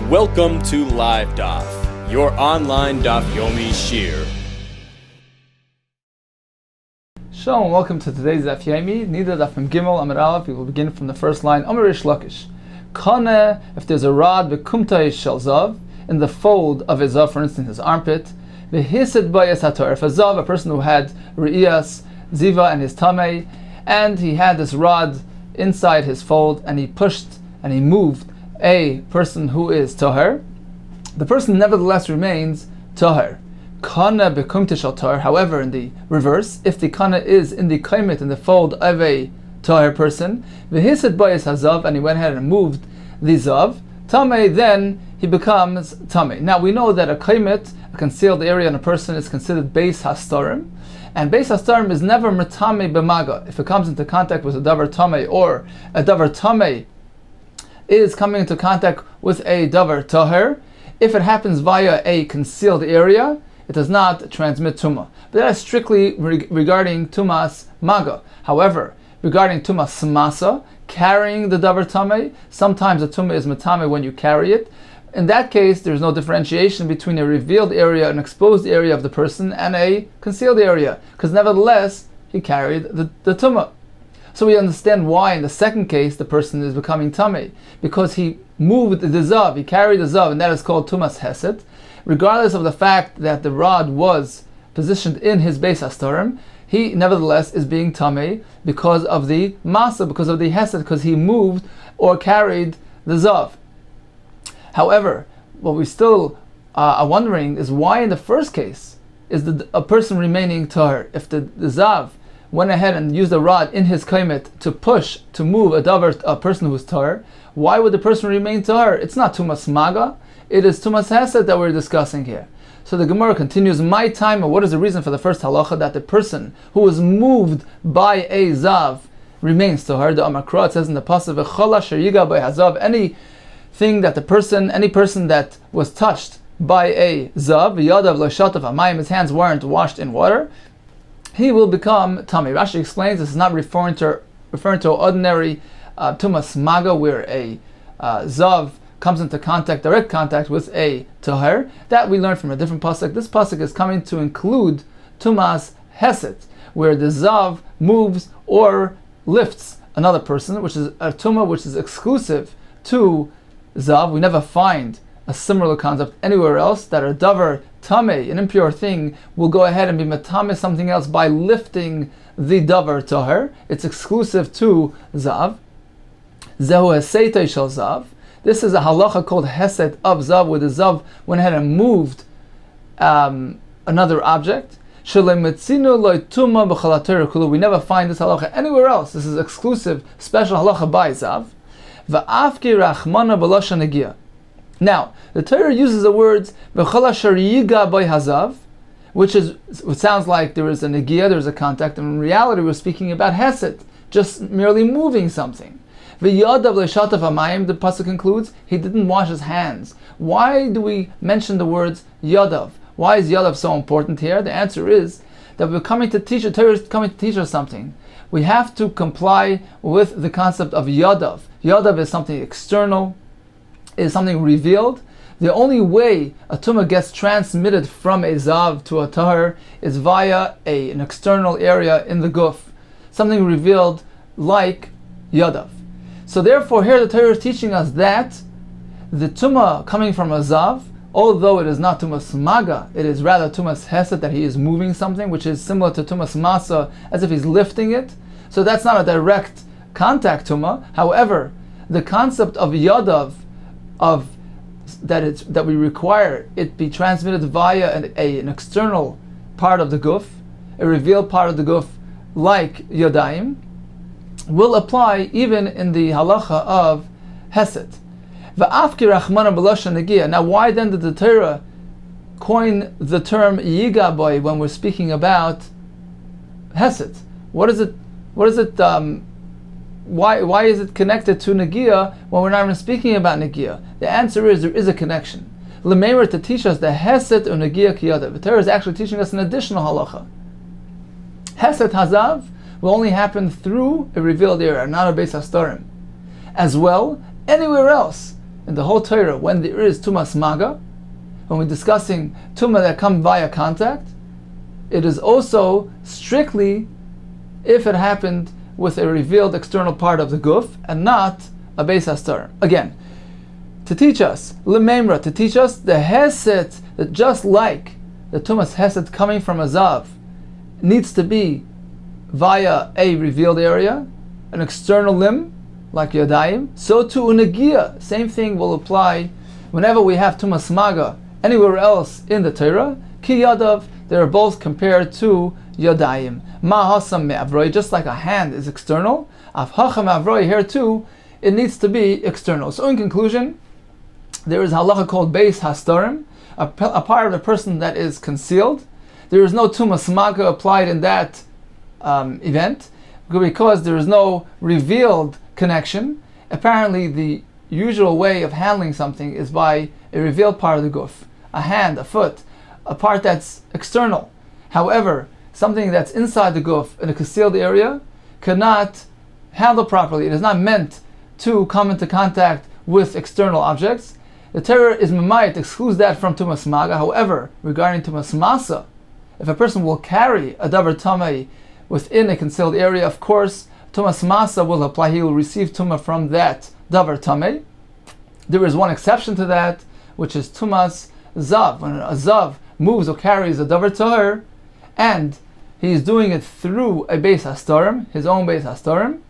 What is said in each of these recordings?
Welcome to Live Daf, your online Daf Yomi Shir. Shalom, welcome to today's Daf Yomi Niddah, Daf Gimel Amud Aleph. We will begin from the first line. Amar Rish Lakish. Kana, if there's a rod, v'kumtai shel zav, in the fold of his zav, for instance, his armpit, v'hisid bayas hator. If a zav, a person who had re'iyas, ziva, and his tamei, and he had this rod inside his fold, and he pushed and he moved a person who is tahar, the person nevertheless remains tahar. Kana bekumti shel tahar. However, in the reverse, if the kana is in the kaimet, in the fold of a tahar person, v'hisid bayis hazav, and he went ahead and moved the zav, tamei, then he becomes tamei. Now we know that a kaimet, a concealed area in a person, is considered beis hastarim, and beis hastarim is never metame b'maga. If it comes into contact with a davar tamei, or a davar tamei is coming into contact with a davar tahar, if it happens via a concealed area, it does not transmit tumah. But that is strictly regarding tumas maga. However, regarding tumas masa, carrying the davar tamei, sometimes the tumah is metame when you carry it. In that case, there is no differentiation between a revealed area, an exposed area of the person, and a concealed area, because nevertheless he carried the tumah. So we understand why in the second case the person is becoming tamei, because he moved the zav, he carried the zav, and that is called tumas hesed, regardless of the fact that the rod was positioned in his beis hastarim. He nevertheless is being tamei because of the masa, because of the hesed, because he moved or carried the zav. However, what we still are wondering is why in the first case is a person remaining tahar. If the zav went ahead and used a rod in his kaimet to push, to move a person who is tahar, why would the person remain tahar? It's not tumas maga, it is tumas hesed that we're discussing here. So the Gemara continues, my time, what is the reason for the first halacha that the person who was moved by a zav remains tahar? The Amakra, it says in the pasuk, v'chola sheriga by hazav, any person that was touched by a zav, yadav l'shatav hamayim, his hands weren't washed in water, he will become tamei. Rashi explains this is not referring to ordinary tumas maga, where a zav comes into direct contact with a tahar. That we learn from a different pasuk. This pasuk is coming to include tumas hesed, where the zav moves or lifts another person, which is a tumah which is exclusive to zav. We never find a similar concept anywhere else, that a davar tamei, an impure thing, will go ahead and be matame something else by lifting the davar tahar. It's exclusive to zav. Zehu heseitei shel zav. This is a halacha called hesed of zav, where the zav went ahead and moved another object. We never find this halacha anywhere else. This is exclusive, special halacha by zav. Now, the Torah uses the words v'chola shariyiga by hazav, which sounds like there is a negia, there is a contact, and in reality we're speaking about hesed, just merely moving something. V'yadav l'shatav hamayim, the pasuk concludes, he didn't wash his hands. Why do we mention the words yadav? Why is yadav so important here? The answer is that we're coming to teach, the Torah is coming to teach us something. We have to comply with the concept of yadav. Yadav is something external, is something revealed. The only way a tumah gets transmitted from a zav to a tahar is via an external area in the guf, something revealed like yadav. So therefore here the Torah is teaching us that the tumah coming from a zav, although it is not tumas maga, it is rather tumas hesed, that he is moving something, which is similar to tumas masa, as if he's lifting it. So that's not a direct contact tumah. However, the concept of yadav, that we require it be transmitted via an external part of the guf, a revealed part of the guf like yadayim, will apply even in the halacha of hesed. Now why then did the Torah coin the term yigaboy when we're speaking about hesed? Why is it connected to negia when we're not even speaking about negia? The answer is there is a connection. L'meir, to teach us the hesed or negia kiyada. The Torah is actually teaching us an additional halacha. Hesed hazav will only happen through a revealed area, not a beis hastarim. As well, anywhere else, in the whole Torah when there is tumas maga, when we're discussing tumah that come via contact, it is also strictly if it happened with a revealed external part of the guf and not a beis hastar. Again, to teach us, lememra, to teach us the hesed, that just like the tumas hesed coming from a zav needs to be via a revealed area, an external limb, like yadayim, so too unagia, same thing will apply whenever we have tumas maga anywhere else in the Torah. Ki yadav, they are both compared to yadayim. Ma hasam me'avroi, just like a hand is external, af hacham me'avroi, here too, it needs to be external. So in conclusion, there is halacha called beis hastarim, a part of the person that is concealed. There is no tumas maga applied in that event, because there is no revealed connection. Apparently the usual way of handling something is by a revealed part of the guf, a hand, a foot, a part that's external. However, something that's inside the guf in a concealed area cannot handle properly. It is not meant to come into contact with external objects. The Torah is mamayit, excludes that from tumas maga. However, regarding tumas masa, if a person will carry a davar tamei within a concealed area, of course, tumas masa will apply. He will receive tumah from that davar tamei. There is one exception to that, which is tumas zav. When a zav moves or carries a davar tahor, and he is doing it through a beis hastarim, his own beis hastarim.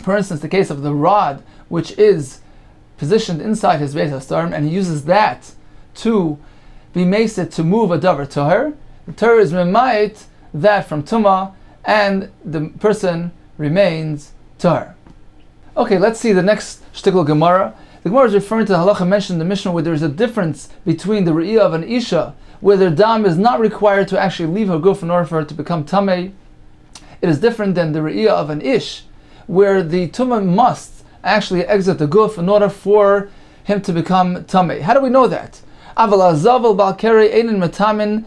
For instance, the case of the rod, which is positioned inside his beis hastarim, and he uses that to be meset to move a davar tahor. The Torah is memayit that from tumah, and the person remains tahor. Okay, let's see the next shtickle Gemara. The Gemara is referring to the halacha mentioned in the Mishnah where there is a difference between the re'iyah of an isha, where their dam is not required to actually leave her guf in order for her to become tamei. It is different than the re'iyah of an ish, where the tumah must actually exit the guf in order for him to become tamei. How do we know that? Aval azav bal keri einin matamin.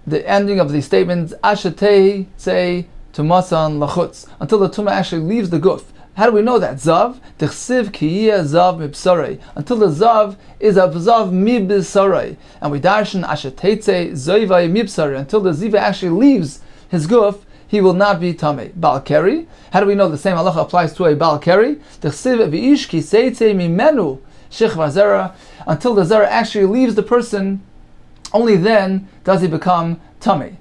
The ending of the statement, Ashatei say tumasan lachutz, until the tumah actually leaves the guf. How do we know that? Zav, tichsiv kiyeh zav mibsarei, until the zav is a zav mibsarei. And we darshan ashatei zoivai mibsarei, until the ziva actually leaves his guf, he will not be tamei. Bal keri, how do we know the same halacha applies to a bal keri? Tichsiv v'ish kiseitei mimenu shich vazera, until the zera actually leaves the person, only then does he become tamei.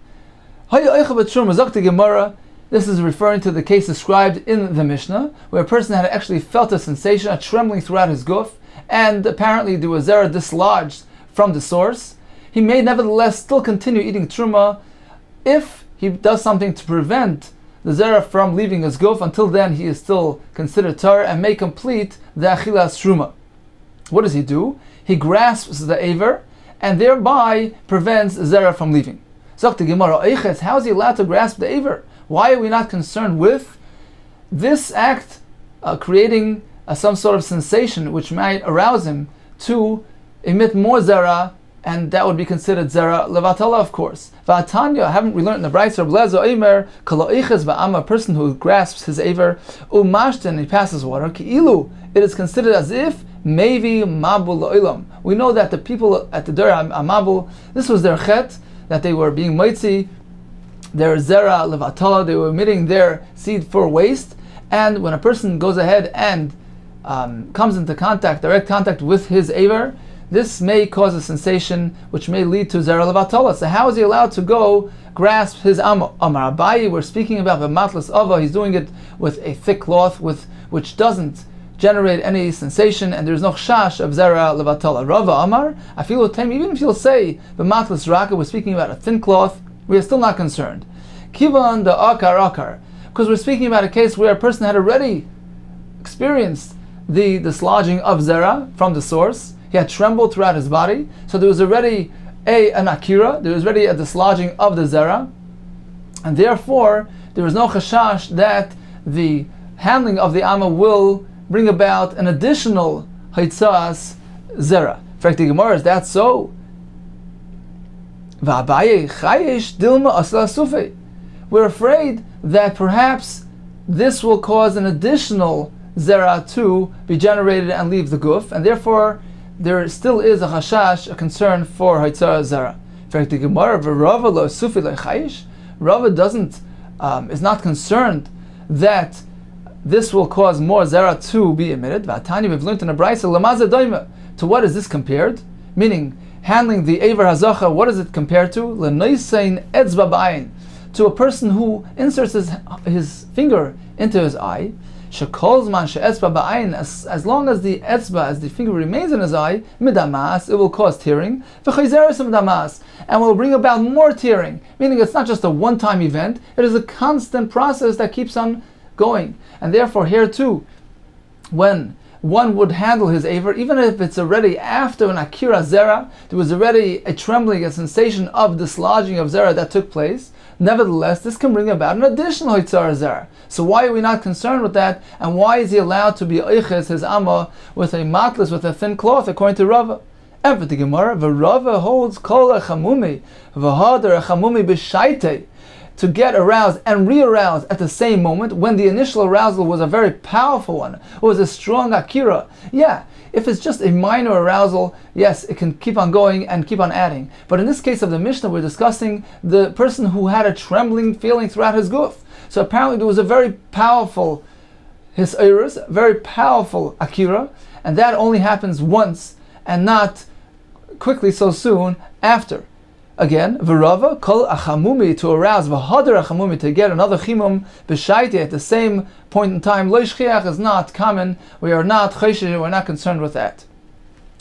This is referring to the case described in the Mishnah, where a person had actually felt a sensation, a trembling throughout his guf, and apparently there was zera dislodged from the source. He may nevertheless still continue eating truma if he does something to prevent the zera from leaving his guf. Until then, he is still considered tar and may complete the achilas truma. What does he do? He grasps the aver and thereby prevents zera from leaving. Zok the Gemara, how is he allowed to grasp the aver? Why are we not concerned with this act creating some sort of sensation which might arouse him to emit more zera, and that would be considered zera levatala, of course. Va'atanya, haven't we learned in the Brayso of Lezo Eimer, kaloiches ba'ama, a person who grasps his aver, umashten, he passes water, ki'ilu, it is considered as if maybe mabul lo'ilam. We know that the people at the Dura Amabul, this was their chet, that they were being moitzi, their zera levatala, they were emitting their seed for waste, and when a person goes ahead and comes into contact, direct contact with his aver, this may cause a sensation which may lead to zera levatala. So how is he allowed to go grasp his Amar Abayi? We're speaking about the matlas ava, he's doing it with a thick cloth which doesn't generate any sensation, and there's no chash of zera levatala. Rava Amar, I feel even if you'll say the matlas raka, we're speaking about a thin cloth, we are still not concerned. Kivan the akar, because we're speaking about a case where a person had already experienced the dislodging of zera from the source. He had trembled throughout his body, so there was already an akira, there was already a dislodging of the zera, and therefore there is no chashash that the handling of the amma will bring about an additional haitzas zera. In fact, the Gemara, is that so? We're afraid that perhaps this will cause an additional zera to be generated and leave the guf, and therefore there still is a chashash, a concern for Haitzara Zera. In fact, the Gemara of Rava lo sufi lechayish, Rava is not concerned that this will cause more Zera to be emitted. V'atani, we've learned in a brayso, lamaza doima. To what is this compared? Meaning, handling the Eiver Hazacha, what is it compared to? L'noisein etzba b'ayin. To a person who inserts his finger into his eye. Shekolzman she'etzba b'ayin, as long as the etzba, as the finger remains in his eye, midamas, it will cause tearing. V'chayzeres midamas, and will bring about more tearing. Meaning it's not just a one-time event, it is a constant process that keeps on going. And therefore here too, when one would handle his aver, even if it's already after an akira zera, there was already a trembling, a sensation of dislodging of zera that took place. Nevertheless, this can bring about an additional hitzara zera. So why are we not concerned with that? And why is he allowed to be oiches his amma with a matlis, with a thin cloth, according to Rava? And for the Gemara, Rava holds kol echamumi, v'hader echamumi b'shaite, to get aroused and re-aroused at the same moment when the initial arousal was a very powerful one. It was a strong akira. Yeah, if it's just a minor arousal, yes, it can keep on going and keep on adding. But in this case of the Mishnah, we're discussing the person who had a trembling feeling throughout his guf. So apparently there was a very powerful hisayrus, very powerful akira, and that only happens once and not quickly so soon after. Again, v'rava kol achamumi, to arouse, v'hader achamumi, to get another chimum b'shaiti at the same point in time. Lo shchiach is not common. We are not choshesh. We're not concerned with that.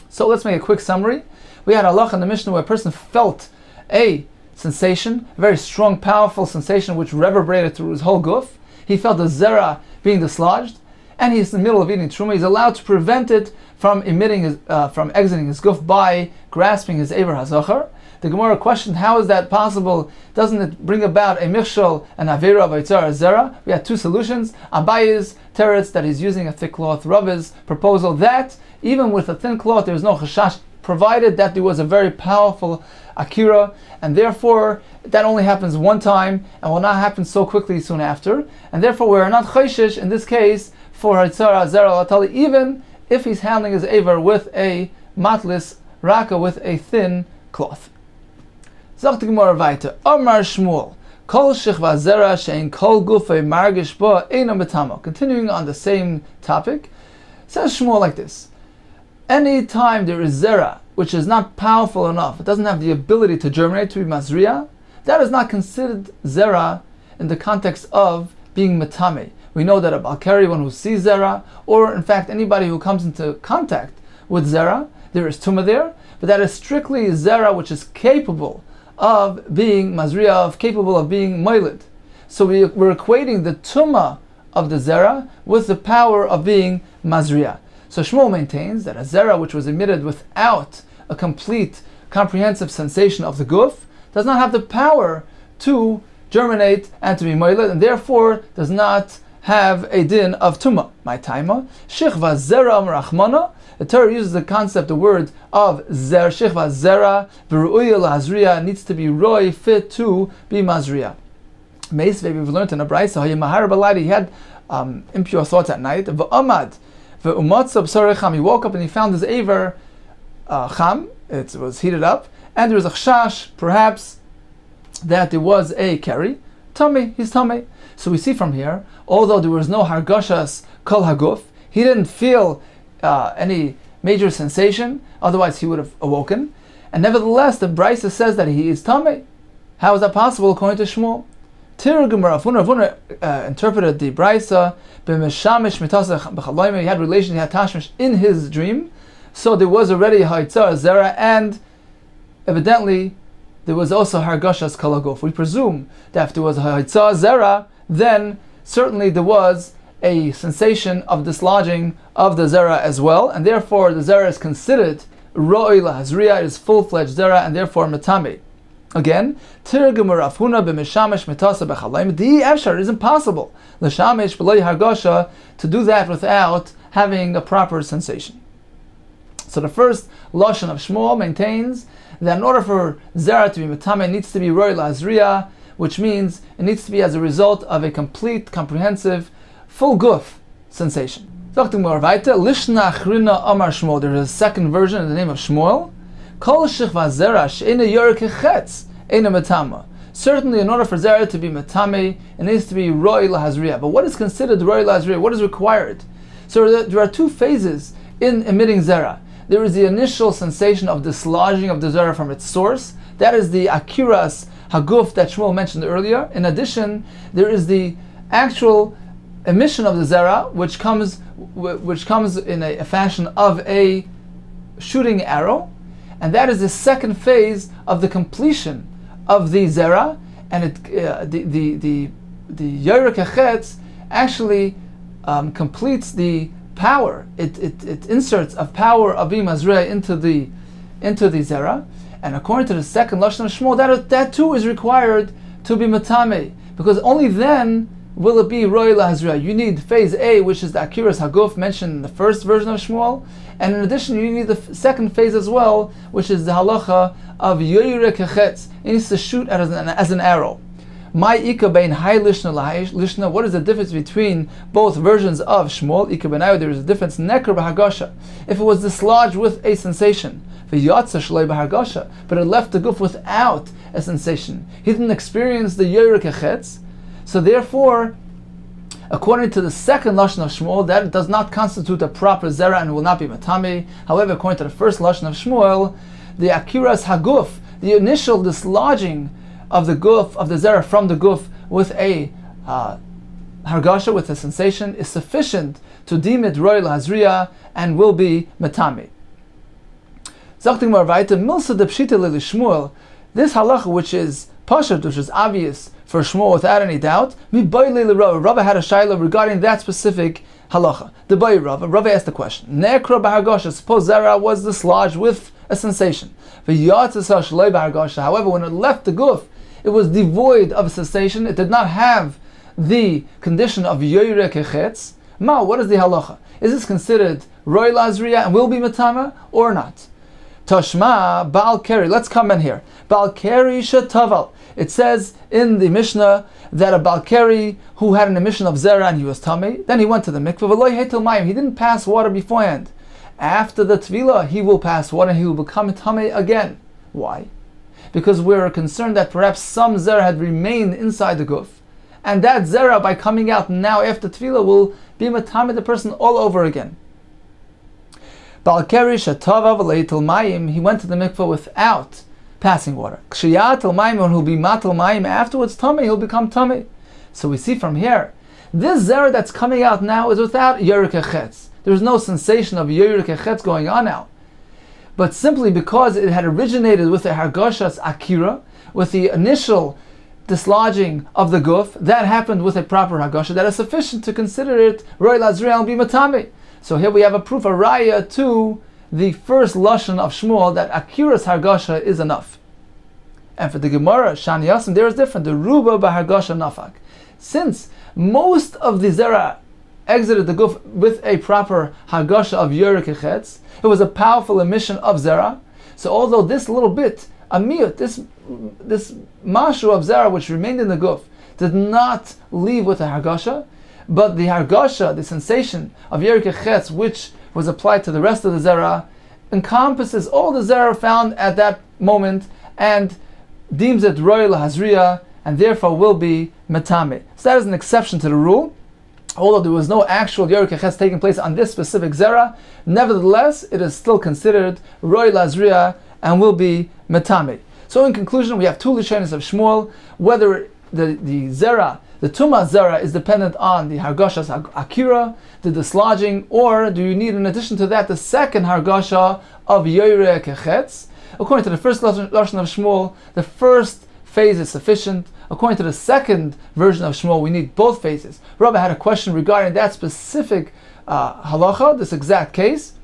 So let's make a quick summary. We had halach in the Mishnah where a person felt a sensation, a very strong, powerful sensation which reverberated through his whole guf. He felt the zera being dislodged, and he's in the middle of eating truma. He's allowed to prevent it from from exiting his guf by grasping his Eiver HaZachar. The Gemara questioned, how is that possible? Doesn't it bring about a michshol, an avera of Eitzara Zera? We had two solutions. Abaye's teretz, that he's using a thick cloth. Rava's proposal that even with a thin cloth there is no chashash, provided that there was a very powerful akira, and therefore that only happens one time and will not happen so quickly soon after. And therefore we are not choshesh in this case for Eitzara Zera Latali, even if he's handling his aver with a matlis raka, with a thin cloth. Sagt die Gemara weiter. Omar Shmuel, kol shechva zera shein kol gufei margish bo eino metamo. Continuing on the same topic, says Shmuel like this: any time there is zera which is not powerful enough, it doesn't have the ability to germinate, to be mazriya, that is not considered zera in the context of being metame. We know that a balkari, one who sees zera, or in fact anybody who comes into contact with zera, there is tumah there, but that is strictly zera which is capable of being mazriya, capable of being moilid. So we're equating the tumah of the zera with the power of being mazriya. So Shmuel maintains that a zera which was emitted without a complete, comprehensive sensation of the guf does not have the power to germinate and to be moilid, and therefore does not have a din of tumah. My taima, shichva zera merachmana. The Torah uses the concept, the word of zer, shichva zera, v'ru'uya lahazriya, needs to be roy, fit to be mazriya. Meisvei, we've learned in a brayso, hayimahar balaydi, he had impure thoughts at night. V'amad, v'umatzav sarecham, he woke up and he found his aver cham, it was heated up, and there was a chash, perhaps, that there was a keri, tummy, he's tummy. So we see from here, although there was no hargashas kol haguf, he didn't feel any major sensation, otherwise he would have awoken. And nevertheless, the Brisa says that he is tamei. How is that possible according to Shmuel? Ravuna interpreted the Brisa, he had relation, he had tashmish in his dream, so there was already haitzar zera, and evidently there was also hargashas kalaguf. We presume that if there was haitzar zera, then certainly there was a sensation of dislodging of the zera as well, and therefore the zera is considered ro'oi lahazriya, it is full-fledged zera, and therefore metame. Again, tirgum Rav Huna b'mishamesh mitasa b'chalayim, di efshar, it is impossible l'shamesh b'loi hargasha, to do that without having a proper sensation. So the first lashon of Shmuel maintains that in order for zera to be metame, it needs to be ro'oi lahazriya, which means it needs to be as a result of a complete, comprehensive, full guf sensation. Dr. Morvaita, Lishna Achrina Amar Shmuel. There is a second version in the name of Shmuel. Kol Shechva Zera She'ena Yorek Chetz Eina Matama. Certainly, in order for Zera to be Matame, it needs to be Roi Lahazriya. But what is considered Roi Lahazriya? What is required? So there are two phases in emitting Zera. There is the initial sensation of dislodging of the Zera from its source. That is the Akiras Haguf that Shmuel mentioned earlier. In addition, there is the actual emission of the Zera, which comes in a fashion of a shooting arrow, and that is the second phase of the completion of the Zera, and the Yorek Chetz actually completes the power. It inserts a power of Mazrei into the Zera, and according to the second Lashon of Shmuel, that too is required to be Matame, because only then will it be Roi Lahazriya. You need phase A, which is the Akiras Haguf mentioned in the first version of Shmuel, and in addition you need the second phase as well, which is the halacha of Yorek Chetz. It needs to shoot as an arrow. My Ika bein Hai Lishna Lahai Lishna. What is the difference between both versions of Shmuel? Ika beinayu, there is a difference. Nekar b'hargasha. If it was dislodged with a sensation, v'yatza shloi b'hargasha, but it left the guf without a sensation, he didn't experience the Yorek Chetz. So therefore, according to the second Lashon of Shmuel, that does not constitute a proper Zera and will not be Matami. However, according to the first Lashon of Shmuel, the Akiras Haguf, the initial dislodging of the guf, of the Zera from the guf with a Hargasha, with a sensation, is sufficient to deem it Roi Lahazriya and will be Matami. Zachting Marvaita, Milsa de Pshita Lili Shmuel, this halacha which is Pashat, which is obvious for Shmuel without any doubt, Rava had a shayla regarding that specific halacha. The Bay Rava asked the question, Nekra b'hargasha, suppose Zera was dislodged with a sensation. However, when it left the guf, it was devoid of a sensation, it did not have the condition of Yorek Chetz. What is the halacha? Is this considered Roi Lahazriya and will be Matama or not? Tashma Baal Keri. Let's comment here. Baal Keri Shetaval. It says in the Mishnah that a Baal Keri who had an emission of Zera and he was Tameh, then he went to the mikveh. He didn't pass water beforehand. After the Tvilah, he will pass water and he will become Tameh again. Why? Because we're concerned that perhaps some Zera had remained inside the guf, and that Zera, by coming out now after Tvilah, will be Matame the person all over again. Balkeri Shatava V'leitel Mayim, he went to the mikveh without passing water. Kshiyatel Mayim, when he'll be Matel Mayim, afterwards Tameh, he'll become Tameh. So we see from here, this Zera that's coming out now is without Yorek Chetz. There's no sensation of Yorek Chetz going on now. But simply because it had originated with the Hargashas Akira, with the initial dislodging of the guf, that happened with a proper Hargasha, that is sufficient to consider it Roi Lahazriya and be Matame. So here we have a proof, a raya to the first Lashon of Shmuel, that Akira's Hargasha is enough. And for the Gemara, Shani Yasim, there is different. The Ruba B'Hargasha Nafak. Since most of the Zera exited the guf with a proper Hargasha of Yorek Chetz, it was a powerful emission of Zera. So although this little bit, a miyut, this mashu of Zera which remained in the guf, did not leave with a Hargasha, but the Hargasha, the sensation of Yorek Chetz, which was applied to the rest of the Zera, encompasses all the Zera found at that moment and deems it Roi Lahazriya and therefore will be Matame. So that is an exception to the rule. Although there was no actual Yorek Chetz taking place on this specific Zera, nevertheless, it is still considered Roi Lahazriya and will be Matame. So in conclusion, we have two Lishonos of Shmuel, whether the Zera, the Tumah Zera, is dependent on the Hargashas Akira, the dislodging, or do you need in addition to that the second Hargasha of Yorek Chetz? According to the first Lashon of Shmuel, the first phase is sufficient. According to the second version of Shmuel, we need both phases. Rabbi had a question regarding that specific halacha, this exact case,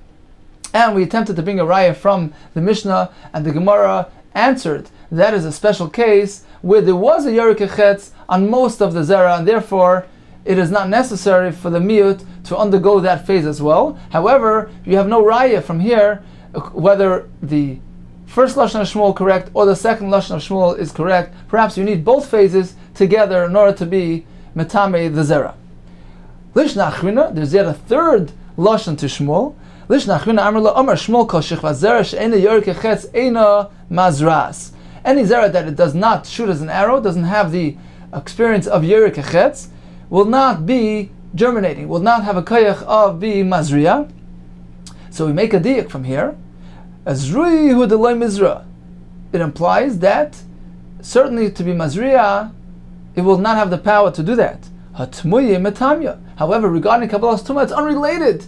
and we attempted to bring a raya from the Mishnah, and the Gemara answered that is a special case where there was a Yorek Chetz on most of the Zera, and therefore it is not necessary for the miyut to undergo that phase as well. However, you have no raya from here whether the first Lashon of Shmuel correct or the second Lashon of Shmuel is correct. Perhaps you need both phases together in order to be Metame the Zera. Lishna Achrina, there's yet a third lashon to Shmuel. Lishna Achrina Amar La Amar Shmuel Kol Shechva Zera She'ena Yorek Chetz Eina Mazras. Any zera that it does not shoot as an arrow, doesn't have the experience of Yorek Chetz, will not be germinating, will not have a koyach of the mazriya. So we make a diak from here. Azrui hu delay mizra. It implies that certainly to be mazriya, it will not have the power to do that. Hatmuye metamya. However, regarding Kabbalah's tumah, it's unrelated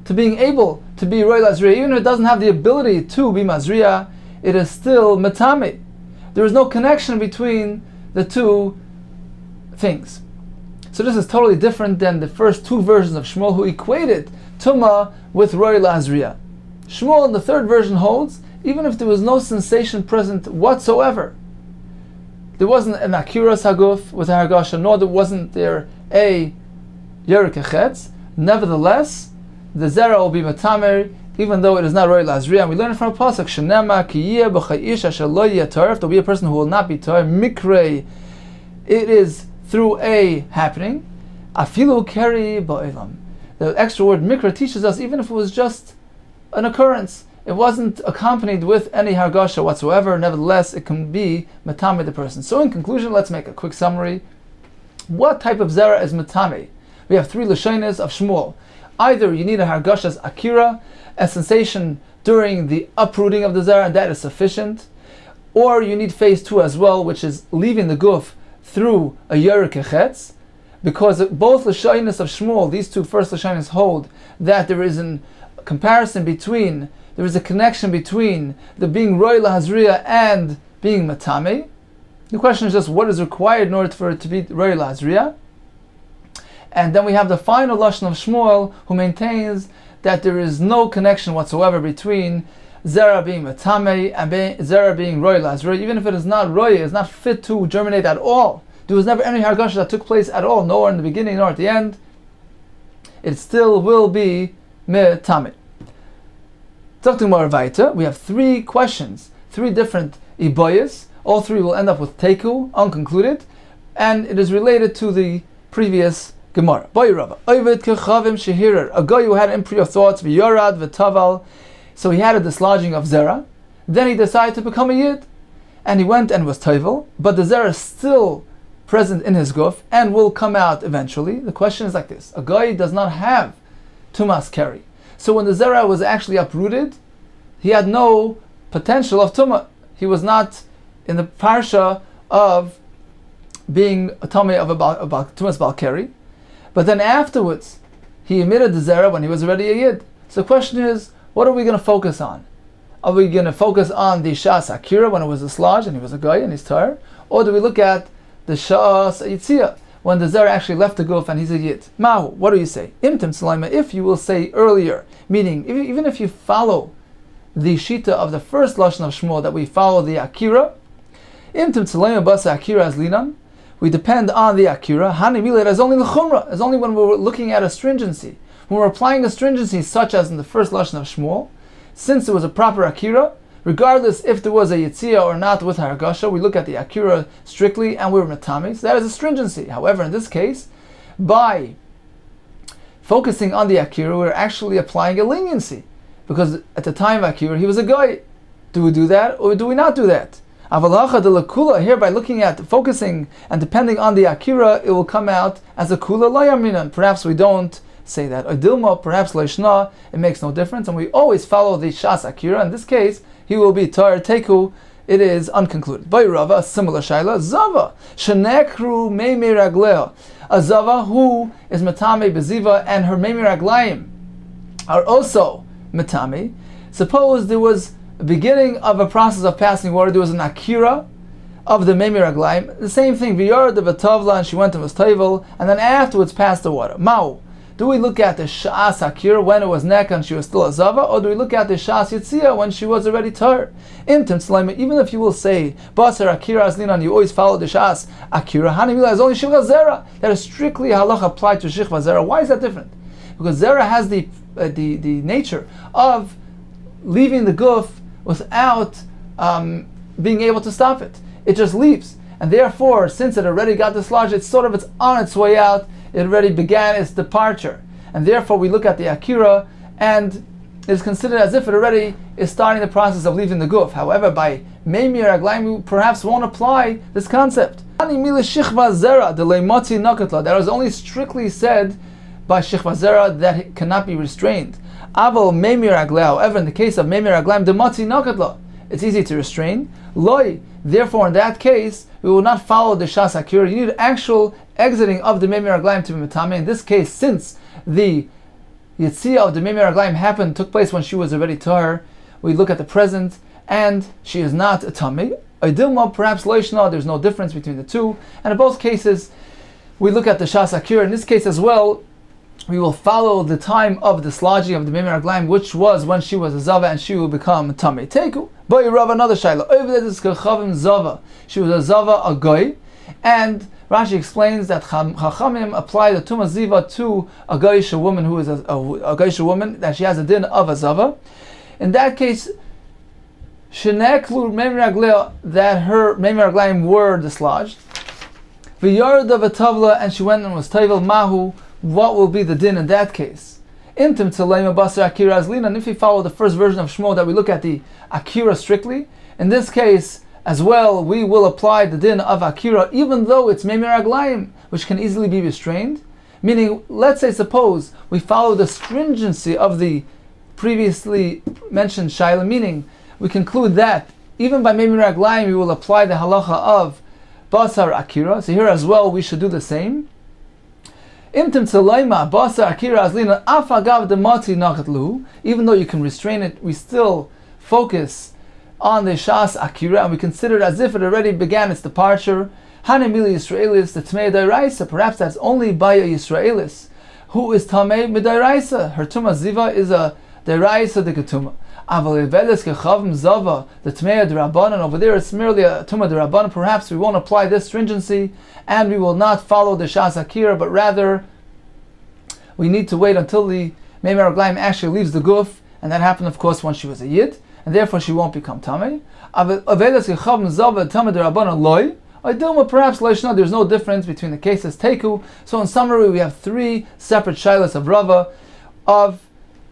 to being able to be roy lazriya. Even if it doesn't have the ability to be mazriya, it is still metame. There is no connection between the two things. So this is totally different than the first two versions of Shmuel, who equated tumah with roy lazriya. Shmuel in the third version holds, even if there was no sensation present whatsoever, there wasn't an akiras haguf with a hargasha, nor wasn't there a yerek chetz. Nevertheless, the zera will be matamer, even though it is not roy lazriya. And we learn it from a pasuk: Shenema kiyeh b'chayish asher lo yeh torah. If there will be a person who will not be torah, mikrei, it is through a happening. Afilu keri ba'ilam. The extra word mikra teaches us, even if it was just an occurrence, it wasn't accompanied with any hargasha whatsoever, nevertheless it can be matame the person. So in conclusion, let's make a quick summary. What type of zera is matame? We have three lashonos of Shmuel. Either you need a hargasha's akira, a sensation during the uprooting of the zera, and that is sufficient, or you need phase 2 as well, which is leaving the guf through a yerek chetz, because both lashonos of Shmuel, these two first lashonos, hold that there is a connection between the being roy lahazriya and being matame. The question is just what is required in order for it to be roy lahazriya. And then we have the final lashon of Shmuel, who maintains that there is no connection whatsoever between zera being matame and zera being roy lahazriya. Even if it is not roy, it is not fit to germinate at all. There was never any hargasha that took place at all, nor in the beginning nor at the end. It still will be metame. We have three questions, three different iboyas. All three will end up with teku, unconcluded, and it is related to the previous Gemara. A guy who had impure thoughts, v'yorad v'taval, so he had a dislodging of zera. Then he decided to become a yid, and he went and was tovel, but the zera is still present in his guf and will come out eventually. The question is like this: a guy does not have tumas keri. So when the zera was actually uprooted, he had no potential of tumah. He was not in the parsha of being a tumah of about tumas balkeri. But then afterwards, he emitted the zera when he was already a yid. So the question is, what are we going to focus on? Are we going to focus on the shas akira when it was dislodged and he was a guy and he's tar, or do we look at the shas yitzia when the zera actually left the guf and he's a yid? Mahu, what do you say? Imtim Salaima, if you will say earlier, meaning even if you follow the shita of the first lashon of Shmuel, that we follow the akira, Imtim Salaima basa akira as linan, we depend on the akira. Hani milet as only the chumrah, as only when we're looking at a stringency. When we're applying a stringency such as in the first lashon of Shmuel, since it was a proper akira, regardless if there was a yitzia or not with hargasha, we look at the akira strictly and we're matami. So that is a stringency. However, in this case, by focusing on the akira, we're actually applying a leniency, because at the time of akira, he was a guy. Do we do that or do we not do that? Avalacha de la kula, here by looking at, focusing and depending on the akira, it will come out as a kula layaminan. Perhaps we don't say that. Or dilma, perhaps leishna, it makes no difference, and we always follow the shas akira. In this case, he will be tar teku. It is unconcluded. By Rava, a similar shaila, zava shenekru meimei ragleo, a zava who is matame beziva and her meimei raglayim are also matame. Suppose there was a beginning of a process of passing water. There was an akira of the meimei raglayim. The same thing. V'yard the v'tavla, and she went to v'stayvel, and then afterwards passed the water. Mau. Do we look at the shas akira when it was nek and she was still a zava, or do we look at the shas yitzia when she was already tar? Imtim Tzlaima, even if you will say basar akira aslinan, you always follow the shas akira. Hanimila is only shivcha zera. That is strictly halacha applied to shivcha zera. Why is that different? Because zera has the nature of leaving the guf without being able to stop it. It just leaves, and therefore, since it already got dislodged, it's on its way out. It already began its departure, and therefore we look at the akira, and it is considered as if it already is starting the process of leaving the guf. However, by meimir raglaim, we perhaps won't apply this concept. That is only strictly said by shichva zera that it cannot be restrained. Aval meimir raglaim, however, in the case of meimir raglaim, demati nakatla, it's easy to restrain. Loi, therefore, in that case, we will not follow the shas akira. You need actual exiting of the meimir raglaim to be metame. In this case, since the Yitzia of the meimir raglaim took place when she was already tahor, we look at the present, and she is not a tummy. Idilma, perhaps loishna, there's no difference between the two. And in both cases, we look at the shas akira. In this case as well, we will follow the time of the slodging of the meimir raglaim, which was when she was a zava, and she will become a tummy. Teku. But you Rav another shayla. Zava. She was a zava, a goy, and Rashi explains that Chachamim apply the Tumah Ziva to a Goyisha woman who is a Goyisha woman, that she has a din of a Zava. In that case, Sheneklu Meimir Raglea, that her Meimir Raglaim were dislodged. V'yarda v'tavla, and she went and was Taivel Mahu, what will be the din in that case? Intim Tzaleima Basar Akira Azlina, and if you follow the first version of Shmuel, that we look at the Akira strictly, in this case, as well, we will apply the din of akira, even though it's meimir raglaim, which can easily be restrained. Meaning, let's say, suppose we follow the stringency of the previously mentioned shaila, meaning we conclude that even by meimir raglaim we will apply the halacha of basar akira. So here as well we should do the same. Imtim tzalaima basar akira azlina afagav demati nachatlu. Even though you can restrain it, we still focus on the shas akira, and we consider it as if it already began its departure. Hanemili Yisraelis, the Tmei Dairaisa, perhaps that's only by a Yisraelis who is Tamei Midairaisa. Her Tumah Ziva is a Dairaisa de Ketuma. Aval Evedes Kechavim Zava, the Tmei Derabanan, over there it's merely a Tumah Derabanan. Perhaps we won't apply this stringency, and we will not follow the shas akira, but rather we need to wait until the meimir raglaim actually leaves the guf, and that happened, of course, when she was a yid, and therefore she won't become tamei. Perhaps there's no difference between the cases. Teku. So in summary, we have three separate shilas of Rava of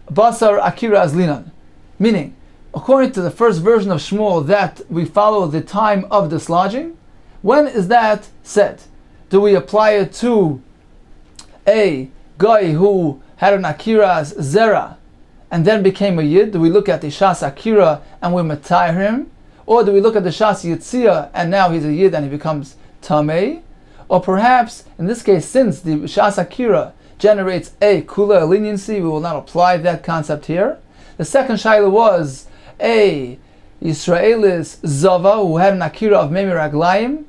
basar akira azlinan, meaning, according to the first version of Shmuel, that we follow the time of dislodging. When is that said? Do we apply it to a guy who had an akira's zera and then became a yid? Do we look at the shas akira and we matayr him? Or do we look at the shas yitzia and now he's a yid and he becomes tamei? Or perhaps, in this case, since the shas akira generates a kula, a leniency, we will not apply that concept here. The second shaila was a Yisraelis zava who had an akira of meimir raglaim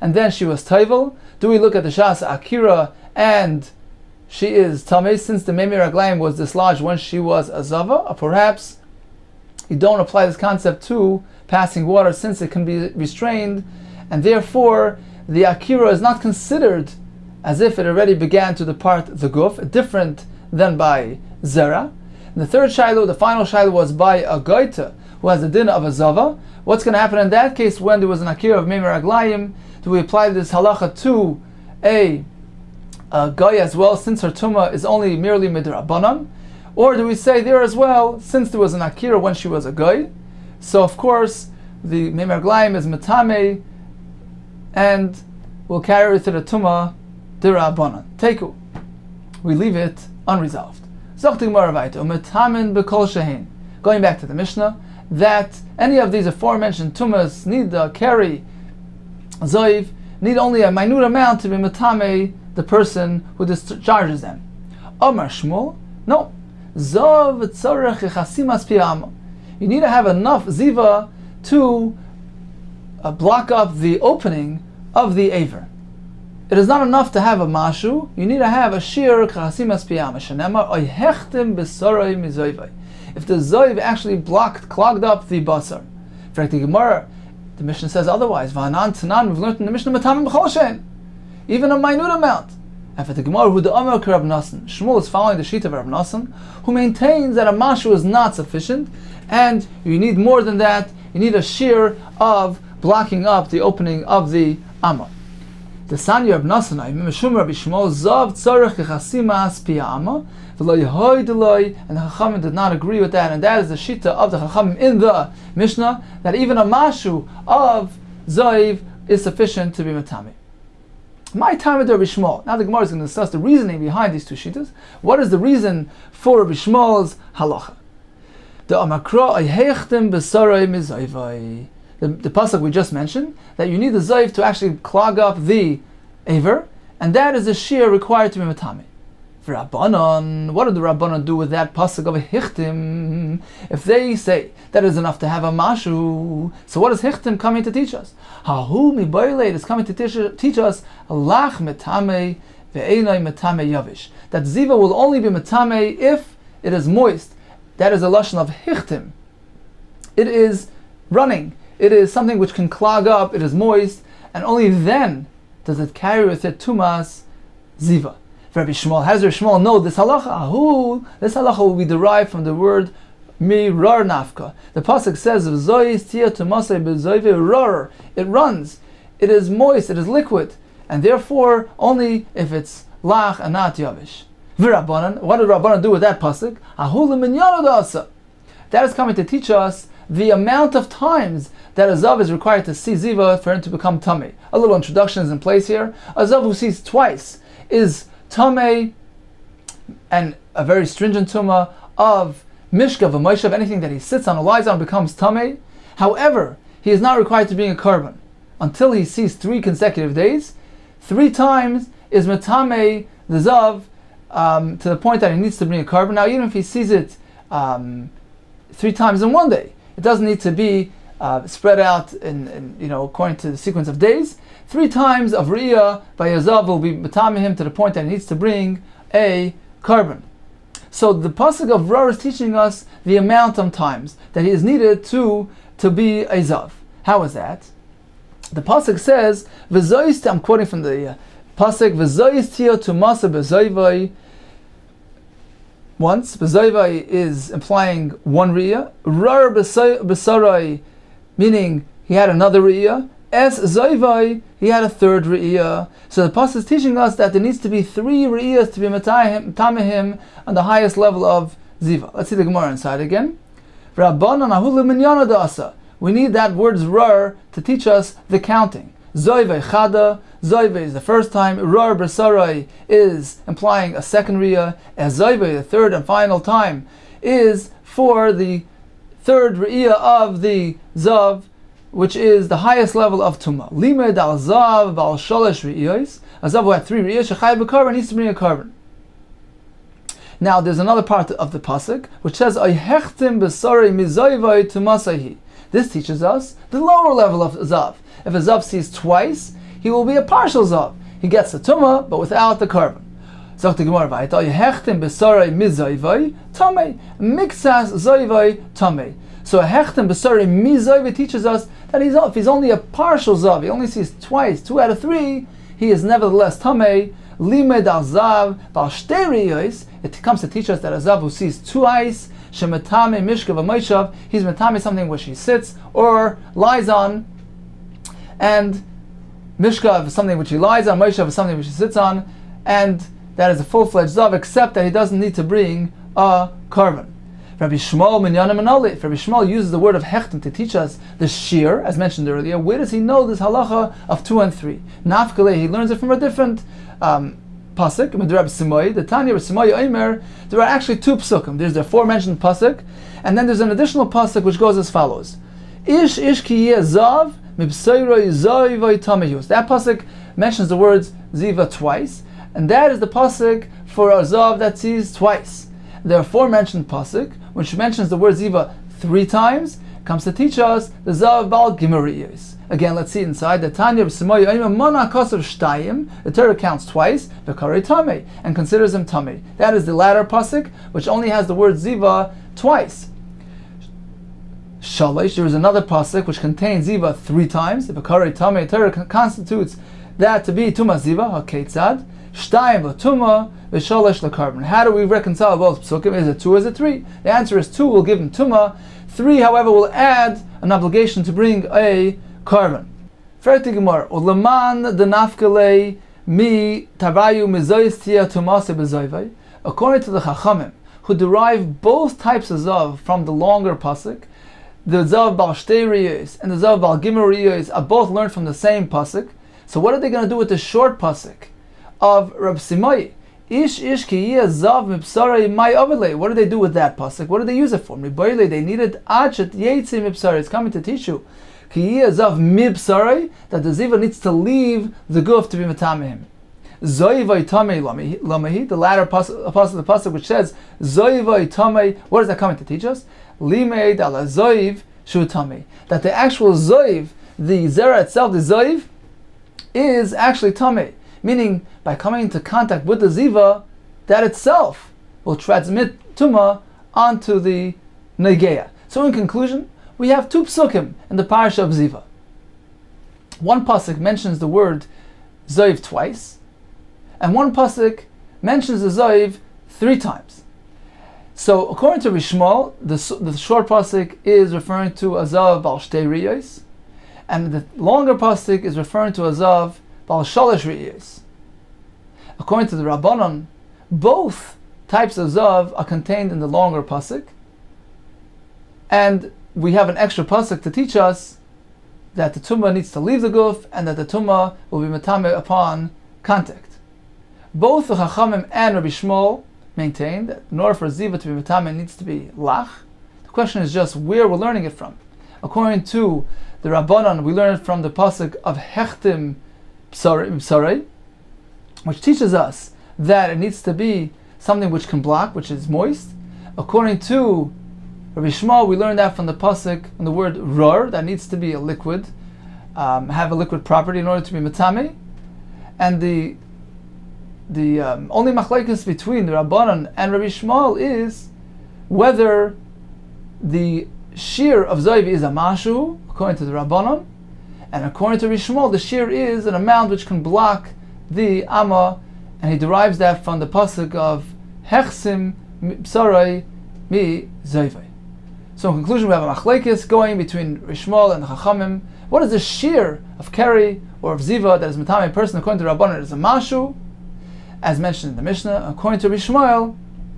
and then she was taivel. Do we look at the shas akira and she is tamei since the meimir raglaim was dislodged when she was a zava? Or perhaps you don't apply this concept to passing water since it can be restrained, and therefore the akira is not considered as if it already began to depart the guf, different than by zera. And the third shiloh, the final shiloh, was by a goita who has the din of a zava. What's going to happen in that case when there was an akira of meimir raglayim? Do we apply this halacha to a guy as well, since her tumah is only merely midrabanan? Or do we say there as well, since there was an akira when she was a guy, so of course the meimir raglayim is metame and we'll carry it to the tumah dirabanan. Teku. We leave it unresolved. Going back to the Mishnah, that any of these aforementioned tumas niddah carry zoiv need only a minute amount to be metame the person who discharges them. Omar Shmuel, no. Zov tzorech chasimas piyam. You need to have enough ziva to block up the opening of the aver. It is not enough to have a mashu. You need to have a shir chasimas piyam. Shenemar oyhechtem besoroi mizoivai. If the zoiv actually clogged up the basar. In fact, the Gemara, the Mishnah says otherwise. V'anan tanan, we've learned in the Mishnah metamim b'chol shein. Even a minute amount. And for the Gemara, who the Amar Rab Nasan, Shmuel is following the sheet of Rab Nasan, who maintains that a mashu is not sufficient, and you need more than that. You need a shear of blocking up the opening of the Amar. The Sanya of Nasanai, Mishum Rabbi Shmuel, Zav Tzarech Chasimas Piyama, V'lo Yehoy Deloi, and the Chachamim did not agree with that, and that is the Shita of the Chachamim in the Mishnah, that even a Mashu of Zayv is sufficient to be Matami. My time with Rabbi Shmuel. Now the Gemara is going to discuss the reasoning behind these two Shitas. What is the reason for Rabbi Shmuel's halacha? The Amakra Ayhechtem B'Sarai Mizayvai. The pasuk we just mentioned, that you need the zayv to actually clog up the aver, and that is the shear required to be matame. For Rabbanon, what did the Rabbanon do with that pasuk of a hichtim? If they say that is enough to have a mashu, so what is hichtim coming to teach us? Hahu mibayleit is coming to teach us lach metame ve'enai metame yavish. That ziva will only be metame if it is moist. That is a lashon of hichtim. It is running. It is something which can clog up, it is moist, and only then does it carry with it tumas ziva. For Rabbi Shmuel, how does Rabbi Shmuel know this halacha? This halacha will be derived from the word mirar nafka. The pasuk says, it runs, it is moist, it is liquid, and therefore only if it's lach and not yavish. What did Rabbanan do with that pasuk? That is coming to teach us the amount of times that a zav is required to see ziva for him to become tamei. A little introduction is in place here. A zav who sees twice is tamei, and a very stringent tumah of mishka v'moishav, anything that he sits on or lies on becomes tamei. However, he is not required to bring a korban until he sees 3 consecutive days. 3 times is metamei the zav to the point that he needs to bring a korban. Now, even if he sees it 3 times in one day, it doesn't need to be spread out in according to the sequence of days. 3 times of Riyah by Yazav will be matami him to the point that he needs to bring a korban. So the pasuk of Rar is teaching us the amount of times that he is needed to be a Zav. How is that? The pasuk says, I'm quoting from the pasuk, V'zoyis tio tumasa b'zoyvai. Once, b'zoyvai is implying 1 Riyah. Rar b'sarai, meaning he had another Riyah. Es zoyvai, he had a 3rd Riyah. So the pasuk is teaching us that there needs to be 3 Riyahs to be matamehim on the highest level of ziva. Let's see the Gemara inside again. We need that word rar to teach us the counting. Zoyvei chada, zoyvei is the first time, rar b'sarai is implying a 2nd Riyah, as zoyvei, the 3rd and final time, is for the 3rd Riyah of the zav, which is the highest level of tumah. Limed al zav bal shalosh Riyos, a zav who had 3 Riyos, shechai b'korban, needs to bring a korban. Now there's another part of the pasuk which says, Ayhechtim b'sarai mizoyvei tumasahi. This teaches us the lower level of zav. If a zav sees twice, he will be a partial zav. He gets the tumah, but without the korban. Zok the Gemara vayta, Yehechtim b'sarai mizayvai tamei, mixas zayvai tamei. So a hechtim b'sarai mizayvai teaches us that if he's only a partial zav, he only sees twice, 2 out of 3, he is nevertheless tamei. Limed al zav bal shtei riyos. It comes to teach us that a zav who sees 2 eyes, shemetame mishka v'moishav, he's metame something which he sits or lies on, and mishka is something which he lies on, moishav is something which he sits on, and that is a full-fledged zav, except that he doesn't need to bring a korban. Rabbi Shmuel minyanim anali. Rabbi Shmuel uses the word of hechtim to teach us the shear, as mentioned earlier. Where does he know this halacha of 2 and 3? Nafkale, he learns it from a different pasuk. The Tanya of Simai Omer. There are actually 2 psukim. There's the aforementioned pasuk, and then there's an additional pasuk which goes as follows: Ish ki yeh zav mibseiroi zayvai tamehus. That pasuk mentions the words ziva twice, and that is the pasuk for a zav that sees twice. The aforementioned pasuk, which mentions the word ziva 3 times, comes to teach us the zav bal gimariyos. Again, let's see inside the Tanya of Simoy Mana Kosav Shtayim. The Torah counts twice, V'karei Tamei, and considers him Tamei. That is the latter pasuk, which only has the word ziva twice. Shalish, there is another pasuk which contains ziva 3 times. The V'karei Tamei, Torah constitutes that to be Tuma ziva, HaKetzad, Shtayim l'Tuma, V'shalish l'Karban. How do we reconcile both psukim? Is it 2 or is it 3? The answer is 2 will give him Tuma. 3, however, will add an obligation to bring a korban. Fertig Gemara. Ulaman the nafkele mi tarayu mizoyistia tumase bezoyvay. According to the Chachamim, who derive both types of zav from the longer pasuk, the zav bal shtei riyos and the zav bal gimel riyos are both learned from the same pasuk. So what are they going to do with the short pasuk of Rab Simai? Ish ki yeh zav mipsaray may avele. What do they do with that pasuk? What do they use it for? They needed achet yetzi mipsaray. It's coming to teach you ki yeh zav mipsaray, that the ziva needs to leave the guf to be metamehim. Zoivay tamei lamahi, the latter pasuk of the pasuk which says zoivay tamei. What is that coming to teach us? Limeid ala zoiv shu tamei. That the actual zoiv, the zera itself, the zoiv, is actually tamei. Meaning, by coming into contact with the ziva, that itself will transmit tuma onto the negeya. So in conclusion, we have two psukim in the parasha of ziva. One pasuk mentions the word zoiv twice, and one pasuk mentions the zoiv 3 times. So according to Rishmal, the short pasuk is referring to a zav bal shtei riyos, and the longer pasuk is referring to a zav bal shalosh riyos. According to the Rabbanon, both types of zav are contained in the longer pasuk, and we have an extra pasuk to teach us that the tumah needs to leave the guf and that the tumah will be metame upon contact. Both the Chachamim and Rabbi Shmuel maintain that in order for ziva to be metame, it needs to be lach. The question is just where we're learning it from. According to the Rabbanon, we learn it from the pasuk of hechtim psarei, which teaches us that it needs to be something which can block, which is moist. According to Rabbi Shmuel, we learn that from the pasuk, from the word ror, that needs to be a liquid, have a liquid property in order to be metame. And the only machlekes between the Rabbanon and Rabbi Shmuel is whether the shear of zoiv is a mashu, according to the Rabbanon, and according to Rabbi Shmuel, the shear is an amount which can block the amma, and he derives that from the pasuk of hechsim psarai mi zoivai. So in conclusion, we have a machlekes going between Rishmal and the Chachamim. What is the shear of keri or of ziva that is metame person? According to Rabbanon, it is a mashu, as mentioned in the Mishnah. According to Rishmael,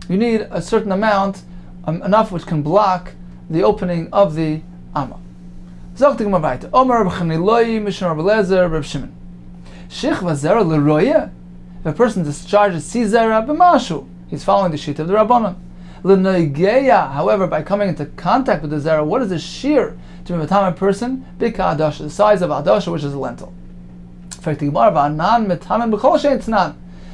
you need a certain amount, enough which can block the opening of the amma. Zok the Gemara weiter. Omer b'chaniloi mishnar b'lezer Reb Shimon. Shichva zera l'roya. If a person discharges zera b'mashu, he's following the sheet of the Rabbanon. L'noigeya, however, by coming into contact with the zera, what is the shear to be a metame person? Bika adasha, the size of adasha, which is a lentil.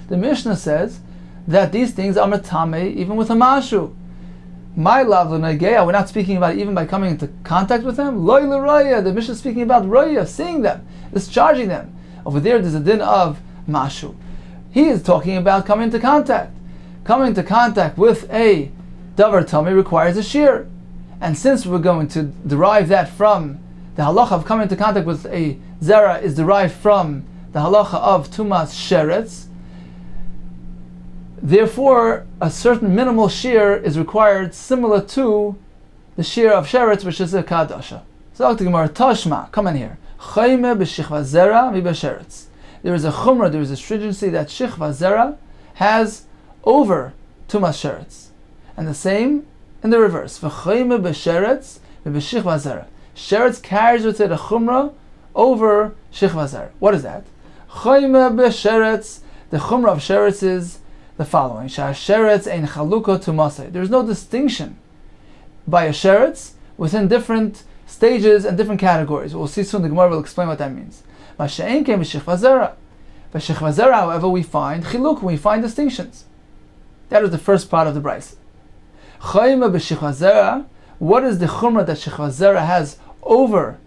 The Mishnah says that these things are metame even with a mashu. My love l'noigeya, we're not speaking about even by coming into contact with them. Loi l'roya, the Mishnah is speaking about roya, seeing them, discharging them. Over there's a din of mashu. He is talking about coming into contact. Coming into contact with a davar tummy requires a shear. And since we're going to derive that from the halacha of coming into contact with a zera is derived from the halacha of tumas sheretz, therefore a certain minimal shear is required similar to the shear of sheretz, which is a kadasha. So the Gemara Tashma, come in here. Chayme b'shichva zera mi b'sheretz. There is a chumrah, there is a stringency that shichva zera has over tumas sheretz, and the same in the reverse. V'chayme b'sheretz mi b'shichva zera. Sheretz carries with it a chumrah over shichva zera. What is that? Chayme b'sheretz. The chumrah of sheretz is the following: sheretz ein chaluko tumasei. There is no distinction by a sheretz within different stages and different categories. We'll see soon. The Gemara will explain what that means. Masha'en came b'shichva zera. By shichva zera, however, we find chiluk, we find distinctions. That is the first part of the brayse. Chayma b'shichva zera. What is the chumrah that shichva zera has over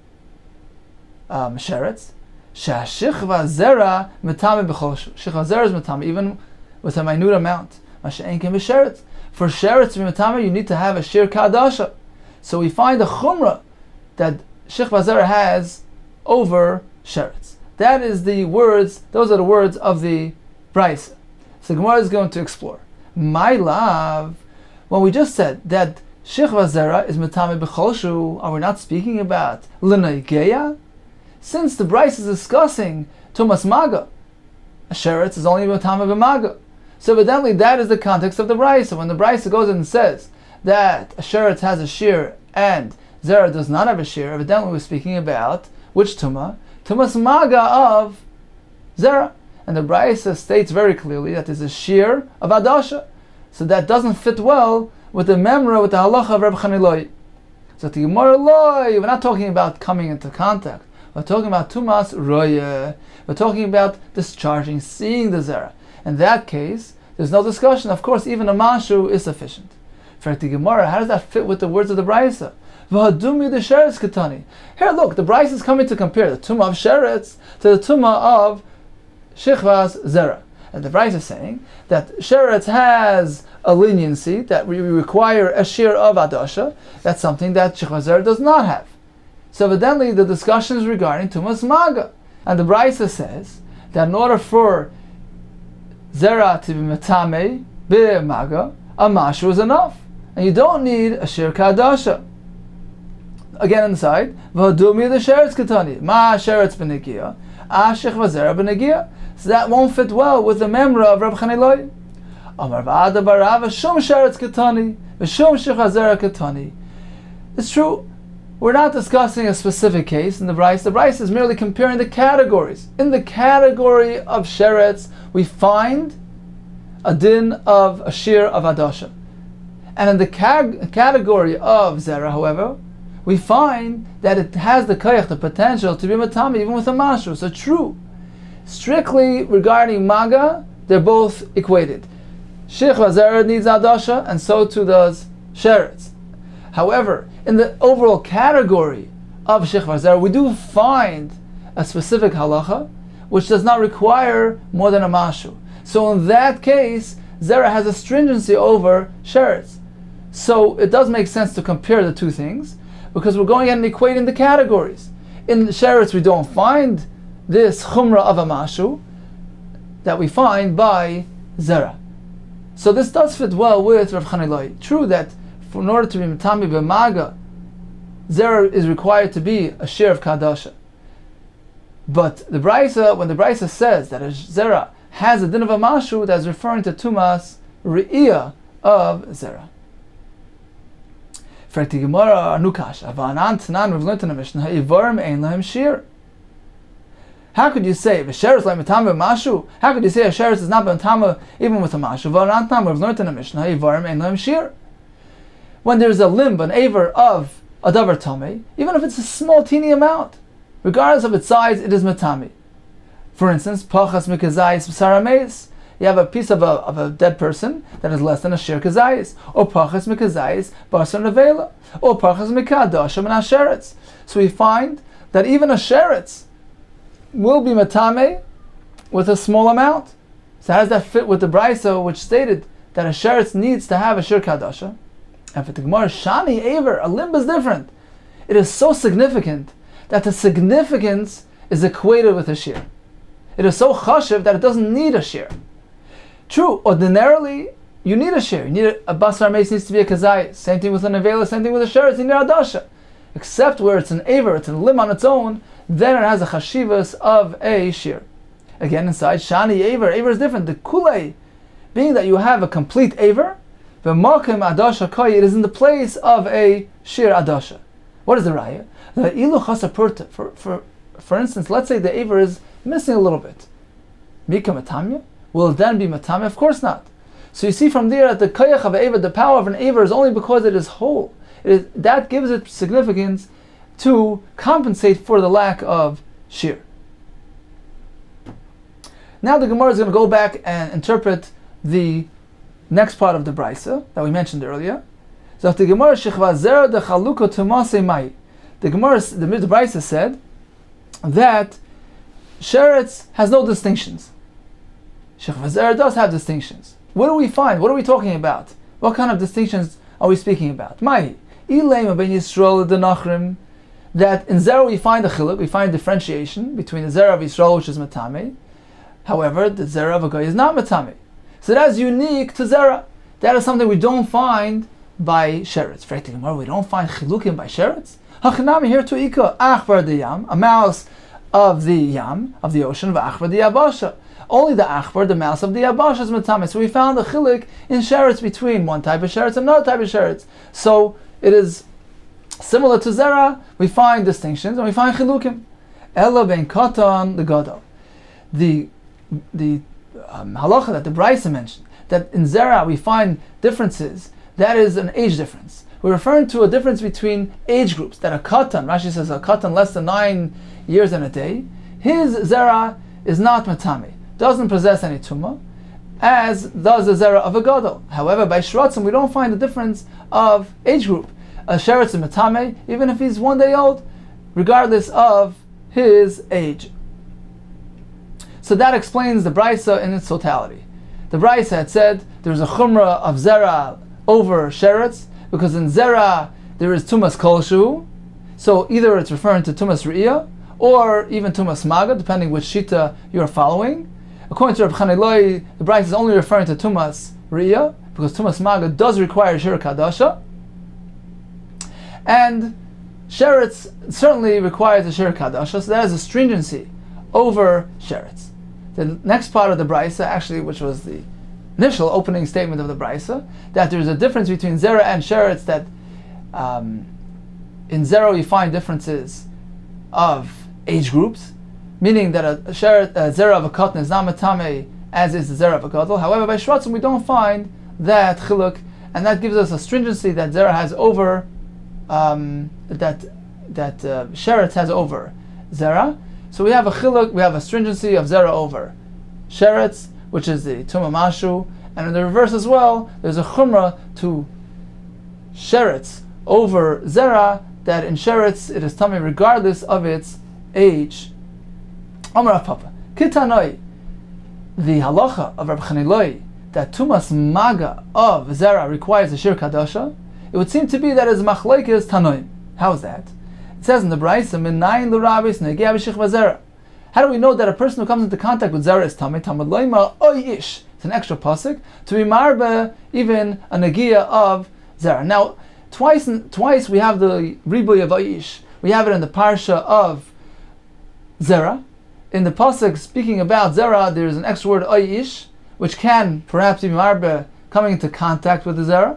sheretz? Shichva zera metame b'chol. Shichva zera is metame even with a minute amount. Masha'en came b'sheretz. For sheretz to be metame, you need to have a shir kadasha. So we find a chumrah that shichva zera has over sheretz. That is the words, those are the words of the brayse. So Gemara is going to explore. My love, when we just said that shichva zera is metame b'chol shu, are we not speaking about l'noigeya? since the Bryce is discussing Tumas Maga, a sheretz is only Matama b'Maga. So evidently that is the context of the Bryce. When the Bryce goes in and says that a sheretz has a shear and Zera does not have a shear, evidently we're speaking about which Tuma? Tumas Maga of Zera. And the Bryce states very clearly that there's a shear of Adasha. So that doesn't fit well with the memra, with the halacha of Reb Chaniloi. So the Gemara Loi, we're not talking about coming into contact. We're talking about Tumas Roya. We're talking about discharging, seeing the Zera. In that case, there's no discussion. Of course, even a Mashu is sufficient. For the Gemara, how does that fit with the words of the Bryce? V'hadumi the Sheretz Ketani. Here, look, the Bryce is coming to compare the Tumah of Sheretz to the Tumah of Shechvas Zera. And the Bryce is saying that Sheretz has a leniency, that we require a shear of Adasha. That's something that Shechvas Zera does not have. So evidently the discussion is regarding Tumas Maga. And the Bryce says that in order for Zera to be Metame, Be Maga, a Mashu is enough. And you don't need a shear Kadasha. Again inside, V'hadumi the Sheretz Ketani, Ma Sheretz B'negia, A Shechvas Zera B'negia. So that won't fit well with the memra of Reb Chaniloi. Amar v'ada barav v'shum sheretz ketani v'shum shechvas zera ketani. It's true, we're not discussing a specific case in the Bryce. The Bryce is merely comparing the categories. In the category of sheretz, we find a din of a shear of adasha. And in the category of zera, however, we find that it has the koyach, the potential to be matami even with a mashu. So true. Strictly regarding Maga, they're both equated. Shechvas Zera needs Adasha, and so too does Sheretz. However, in the overall category of Shechvas Zera, we do find a specific halacha which does not require more than a mashu. So in that case, Zera has a stringency over Sheretz. So it does make sense to compare the two things, because we're going ahead and equating the categories. In Sheretz, we don't find this chumrah of a mashu that we find by Zera. So this does fit well with Rav Chaniloi. True that in order to be Matami b'Maga, Zera is required to be a shear of Kadasha. But the Brisa, when the Brisa says that a Zera has a din of a mashu, that's referring to Tumas Re'iyah of Zera. Ferti Gemara Nukash, Avanan Tanan, we've learned in the Mishnah, Ivarim Ein Lahem Shir. How could you say Vesheres like Matama Mashu? How could you say a Sheres is not Matama even with a Mashu? Varantam, we've learned in the Mishnah, Yivarim Ein Lahem Shir. When there's a limb, an aver of a davar tamei, even if it's a small, teeny amount, regardless of its size, it is Matami. For instance, Pachas Mikazayis B'sarameis. You have a piece of a dead person that is less than a shir kazayis, or Pachas Mikazayis Basar Nevela, or Pachas Mikadashim and Asheretz. So we find that even a sheretz will be matame with a small amount. So how does that fit with the Brisa, which stated that a sheretz needs to have a shir kadasha? And for the Gemara, shani aver, a limb is different. It is so significant that the significance is equated with a shir. It is so chashiv that it doesn't need a shir. True, ordinarily you need a shir. You need a basar meis needs to be a kazayis. Same thing with an avela, same thing with a sheretz. You need a dasha. Except where it's an aver, it's a limb on its own, then it has a chashivas of a shir. Again, inside shani aver is different. The kulei, being that you have a complete aver, the makim adasha koy, it is in the place of a shir adasha. What is the raya? The ilu chasapurta. For instance, let's say the aver is missing a little bit. Mika matamya? Will it then be matamya? Of course not. So you see from there that the koyach of aver, the power of an aver, is only because it is whole. That gives it significance to compensate for the lack of shir. Now the Gemara is going to go back and interpret the next part of the Brisa that we mentioned earlier. So the Gemara Shechvazera de Chaluko Tumase Mai. The Gemara, the Brisa said that sheretz has no distinctions. Shechvazera does have distinctions. What do we find? What are we talking about? What kind of distinctions are we speaking about? Mai. Ileim ben Yisrael the Nachrim, that in Zera we find a chiluk, we find differentiation between the Zera of Yisrael, which is Matame. However, the Zera of a Goy is not Matame. So that is unique to Zera. That is something we don't find by Sheretz. We don't find chilukim by Sheretz. Hachinami here to Ika, Achbar Deyam, a mouse of the yam, of the ocean, v'achbar the yabasha. Only the achbar, the mouse of the yabasha, is matame. So we found a chilik in sheretz between one type of sheretz and another type of sheretz. So it is similar to zera. We find distinctions and we find chilukim. Ella ben katan the gadol. The halacha that the Brisa mentioned, that in zera we find differences, that is an age difference. We're referring to a difference between age groups, that a katan, Rashi says a katan less than 9 years and a day, his zera is not matame, doesn't possess any tumah, as does the zera of a gadol. However, by shratzim we don't find the difference of age group. A sheretz is matame, even if he's 1 day old, regardless of his age. So that explains the Brisa in its totality. The Brisa had said there's a chumrah of zera over sheretz, because in zera there is tumas kolshu, so either it's referring to tumas re'iyah or even tumas maga, depending which shita you are following. According to Reb Chaneloi, the Brisa is only referring to tumas re'iyah, because tumas maga does require shir kadasha, and sheretz certainly requires a shir kadasha, so that is a stringency over sheretz. The next part of the Brisa, actually, which was the initial opening statement of the Brisa, that there's a difference between zera and sheretz, that in zera you find differences of age groups, meaning that a zera of a katan is not matame as is the zera of a gadol. However, by shratzim we don't find that chiluk, and that gives us a stringency that zera has over, that sheretz has over zera. So we have a chiluk, we have a stringency of zera over sheretz, which is the tumah mashu, and in the reverse as well, there's a chumrah to sheretz over zera, that in sheretz it is tummy regardless of its age. Amar Rav Papa, Kitanoi, the halacha of Reb Chaneloi, that tumas maga of zera requires a shir kadasha, it would seem to be that is machlekes tanoim. How is that? It says in the Brisa, Minayin l'rabis negia b'shich zera. How do we know that a person who comes into contact with zera is tamei? Tamad loima oyish. It's an extra pasuk to be marbe even a negia of zera. Now, twice we have the ribuy of oyish. We have it in the parsha of zera. In the pasuk speaking about zera, there is an extra word oyish, which can perhaps be marbe coming into contact with the zera.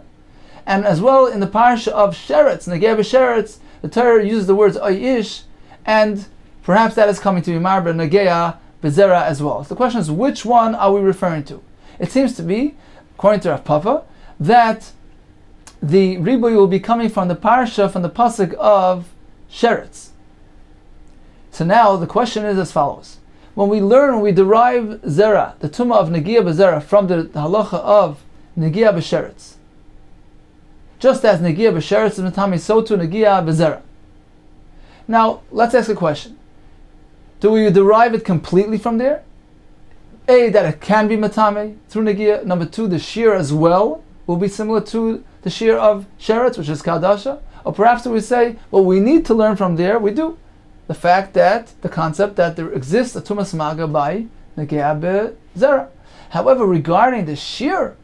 And as well in the parsha of sheretz, negia b'sheretz, the Torah uses the words oyish, and perhaps that is coming to be marbe negia b'zera as well. So the question is, which one are we referring to? It seems to be, according to Rav Papa, that the ribuy will be coming from the parsha, from the pasuk of sheretz. So now the question is as follows: when we derive zera, the tumah of negia b'zera, from the halacha of negia b'sheretz, just as negia b'sheretz is matame, so too negia b'zera. Now let's ask a question: do we derive it completely from there? A, that it can be matame through negia. Number two, the shear as well will be similar to the shear of sheretz, which is kadasha. Or perhaps we say, well, we need to learn from there. We do. The fact that, the concept that there exists a tumas maga by negia b'zera. However, regarding the shear,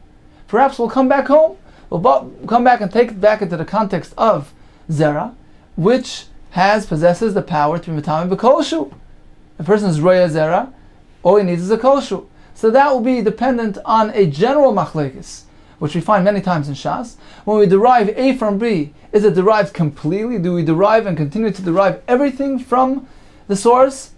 perhaps we'll come back home. We'll come back and take it back into the context of zera, which possesses the power to be matame b'kolshu. A person is roya zera, all he needs is a kolshu. So that will be dependent on a general machlekes, which we find many times in Shas. When we derive A from B, is it derived completely? Do we derive and continue to derive everything from the source?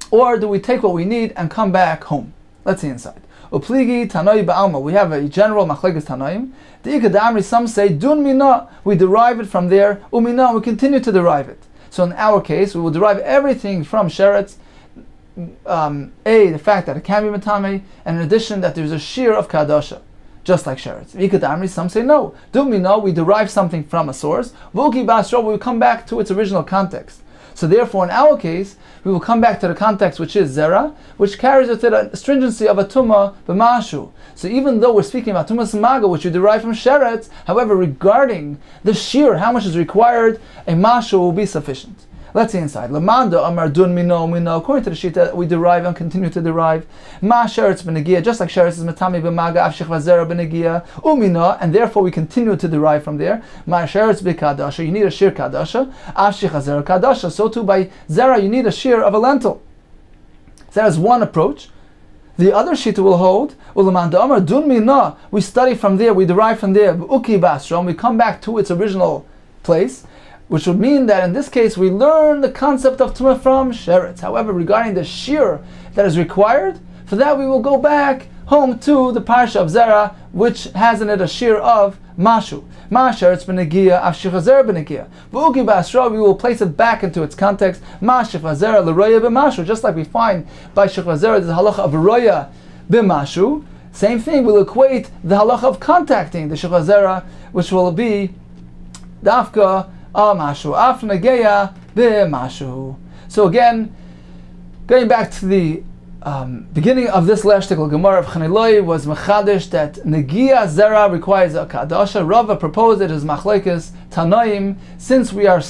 Or do we take what we need and come back home? Let's see inside. Upligi tanoi ba'alma. We have a general machlekes tanoim. The ikadamri, some say dun mina. We derive it from there. Umina, we continue to derive it. So in our case, we will derive everything from sheretz. The fact that it can be matame, and in addition that there's a shear of kadasha, just like sheretz. Ikadamri, some say no. Dun mina, we derive something from a source. Vuki basra, we will come back to its original context. So therefore, in our case, we will come back to the context which is zera, which carries with it a stringency of a tumah b'mashu. So even though we're speaking about tumas maga, which we derive from sheretz, however, regarding the shear, how much is required, a mashu will be sufficient. Let's see inside. Lamanda Amar Dun Mino Mino. According to the Shita, we derive and continue to derive. Ma Sheretz Benegia, just like Sheretz is Matami B'Maga Avshich Vazera Benegia Umina, and therefore we continue to derive from there. Ma Sheretz B'Kadasha, you need a shir Kadasha. Avshich Vazera Kadasha. So too by Zera, you need a shir of a lentil. So that is one approach. The other Shita will hold, Ulamanda Amar Dun Mina, we study from there, we derive from there, Uki Basra, and we come back to its original place, which would mean that in this case we learn the concept of Tumah from Sheretz. However, regarding the shir that is required, for that we will go back home to the Parsha of Zera, which has in it a shir of Mashu. Ma Sheretz Benegia, Avshich Vazera Benegia. V'uki Basra, we will place it back into its context. Ma Shich Vazera L'roya b'mashu, just like we find by Shich Vazera the halacha of roya b'mashu. Same thing, we'll equate the halacha of contacting the Shich Vazera, which will be Dafka Mashu, Af Negeya b'mashu. So again, going back to the beginning of this last shtickle Gemara of Chaniloi was Mechadish that Negia Zera requires a Kadasha. Rava proposed it as Machlekes Tanoim. Since we are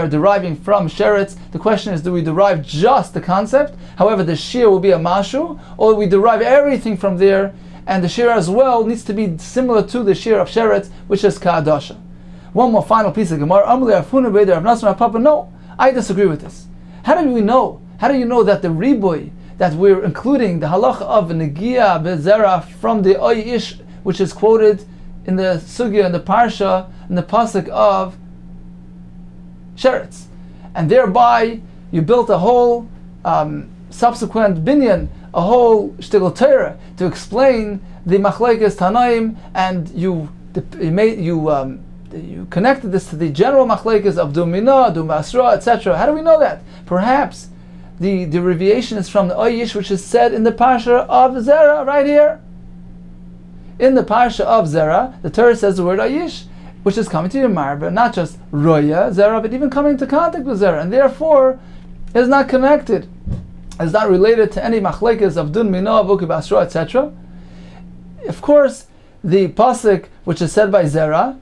deriving from Sheretz, the question is, do we derive just the concept? However, the shir will be a Mashu, or we derive everything from there, and the shir as well needs to be similar to the shir of Sheretz, which is Kadasha. One more final piece of Gemara. No, I disagree with this. How do we know? How do you know that the Riboy, that we're including the halacha of Negia Bezera from the Oyish, which is quoted in the Sugya and the Parsha, in the Pasuk of Sheretz. And thereby you built a whole subsequent binyan, a whole shtigl Torah to explain the Machlekes Tanaim, and you connected this to the general Machlekes of Dumina, Dumasra, etc. How do we know that? Perhaps the derivation is from the Oyish, which is said in the Parsha of Zera, right here. In the Parsha of Zera, the Torah says the word Oyish, which is coming to your marba, not just Roya, Zera, but even coming into contact with Zera, and therefore is not connected, is not related to any machlekes of Dun Minah, Vuki Basra, etc. Of course, the pasuk which is said by Zera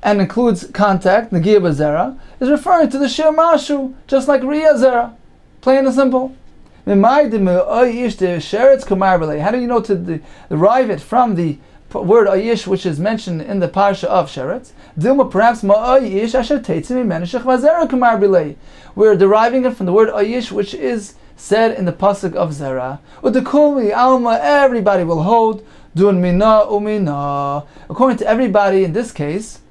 and includes contact, Negia Zera, is referring to the Shir Mashu, just like Riya Zera. Plain and simple. How do you know to derive it from the word Ayish, which is mentioned in the Parsha of Sheretz? We're deriving it from the word Ayish, which is said in the Pasuk of Zera. Everybody will hold Dun Mina Umina. According to everybody in this case,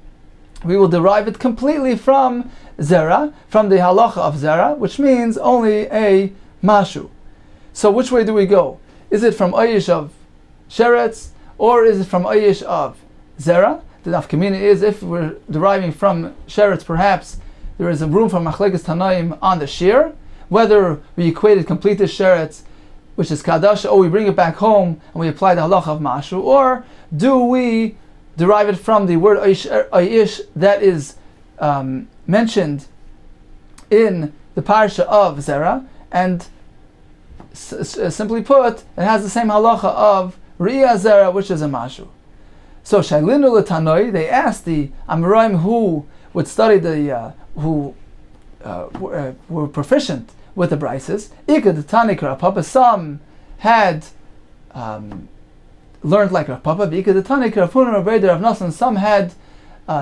we will derive it completely from Zera, from the halacha of Zera, which means only a Mashu. So which way do we go? Is it from Ayish of Sheretz, or is it from Ayish of Zera? The nafkamina is, if we're deriving from Sheretz, perhaps there is a room for Machlekes Tanaim on the shir, whether we equate it complete to Sheretz, which is Kadasha, or we bring it back home and we apply the halacha of Mashu, or do we derive it from the word Ayish that is mentioned in the Parsha of Zera, and simply put, it has the same halacha of Riya Zera, which is a Mashu. So Shailinu L'Tanoi, they asked the Amoraim who would study who were proficient with the Brises. Some had learned like Rav Papa, some had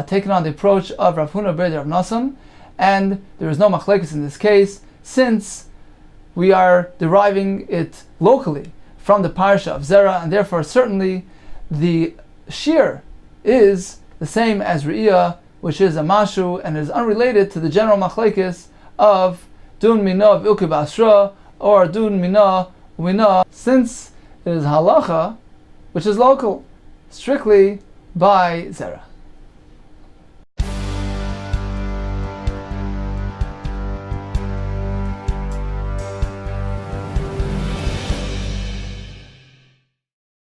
taken on the approach of Rav Huna B'Reder Rav Nosson, and there is no machlekes in this case, since we are deriving it locally from the Parsha of Zera, and therefore certainly the shir is the same as Re'iyah, which is a Mashu, and is unrelated to the general machlekes of Dun Minah V'Uki Basra, or Dun Minah Uminah, since it is halacha, which is local, strictly by Zera.